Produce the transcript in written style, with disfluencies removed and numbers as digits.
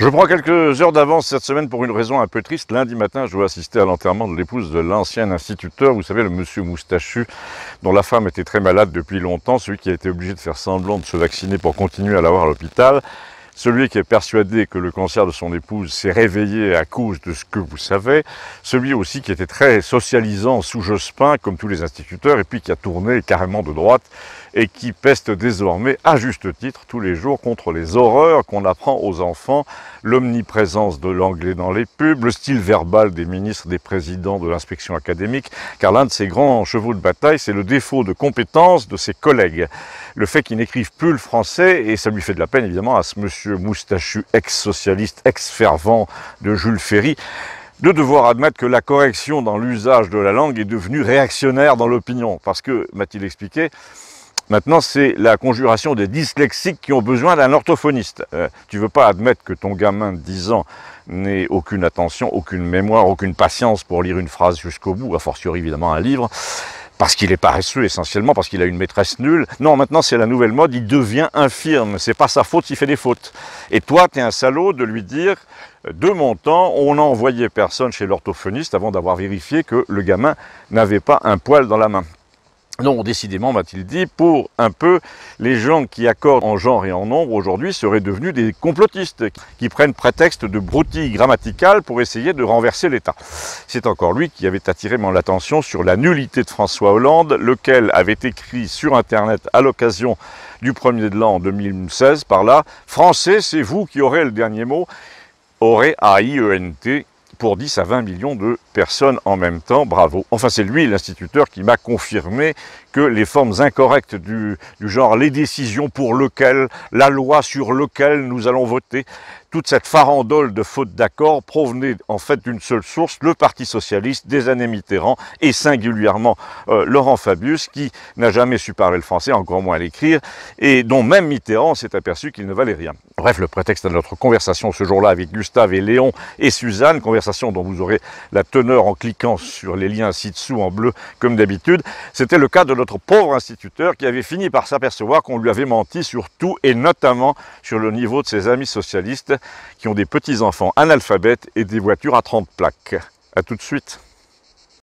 Je prends quelques heures d'avance cette semaine pour une raison un peu triste. Lundi matin, je dois assister à l'enterrement de l'épouse de l'ancien instituteur, vous savez, le monsieur moustachu, dont la femme était très malade depuis longtemps, celui qui a été obligé de faire semblant de se vacciner pour continuer à l'avoir à l'hôpital. Celui qui est persuadé que le cancer de son épouse s'est réveillé à cause de ce que vous savez. Celui aussi qui était très socialisant sous Jospin, comme tous les instituteurs, et puis qui a tourné carrément de droite et qui peste désormais, à juste titre, tous les jours contre les horreurs qu'on apprend aux enfants, l'omniprésence de l'anglais dans les pubs, le style verbal des ministres, des présidents de l'inspection académique, car l'un de ses grands chevaux de bataille, c'est le défaut de compétence de ses collègues. Le fait qu'ils n'écrivent plus le français, et ça lui fait de la peine évidemment à ce monsieur moustachu, ex-socialiste, ex-fervent de Jules Ferry, de devoir admettre que la correction dans l'usage de la langue est devenue réactionnaire dans l'opinion. Parce que, m'a-t-il expliqué, maintenant, c'est la conjuration des dyslexiques qui ont besoin d'un orthophoniste. Tu veux pas admettre que ton gamin de 10 ans n'ait aucune attention, aucune mémoire, aucune patience pour lire une phrase jusqu'au bout, a fortiori évidemment un livre, parce qu'il est paresseux essentiellement, parce qu'il a une maîtresse nulle. Non, maintenant c'est la nouvelle mode, il devient infirme, c'est pas sa faute s'il fait des fautes. Et toi, t'es un salaud de lui dire, de mon temps, on n'a envoyé personne chez l'orthophoniste avant d'avoir vérifié que le gamin n'avait pas un poil dans la main. Non, décidément, m'a-t-il dit, pour un peu, les gens qui accordent en genre et en nombre aujourd'hui seraient devenus des complotistes qui prennent prétexte de broutilles grammaticales pour essayer de renverser l'État. C'est encore lui qui avait attiré mon attention sur la nullité de François Hollande, lequel avait écrit sur Internet à l'occasion du 1er de l'an 2016 par là « Français, c'est vous qui aurez le dernier mot », aurait A-I-E-N-T, pour 10 à 20 millions de personnes en même temps, bravo. Enfin, c'est lui, l'instituteur, qui m'a confirmé que les formes incorrectes du genre « les décisions pour lesquelles »,« la loi sur lequel nous allons voter », toute cette farandole de fautes d'accord provenait en fait d'une seule source, le Parti Socialiste des années Mitterrand et singulièrement Laurent Fabius, qui n'a jamais su parler le français, encore moins l'écrire, et dont même Mitterrand s'est aperçu qu'il ne valait rien. Bref, le prétexte de notre conversation ce jour-là avec Gustave et Léon et Suzanne, conversation dont vous aurez la teneur en cliquant sur les liens ci-dessous en bleu comme d'habitude, c'était le cas de notre pauvre instituteur qui avait fini par s'apercevoir qu'on lui avait menti sur tout et notamment sur le niveau de ses amis socialistes qui ont des petits-enfants analphabètes et des voitures à 30 plaques. À tout de suite.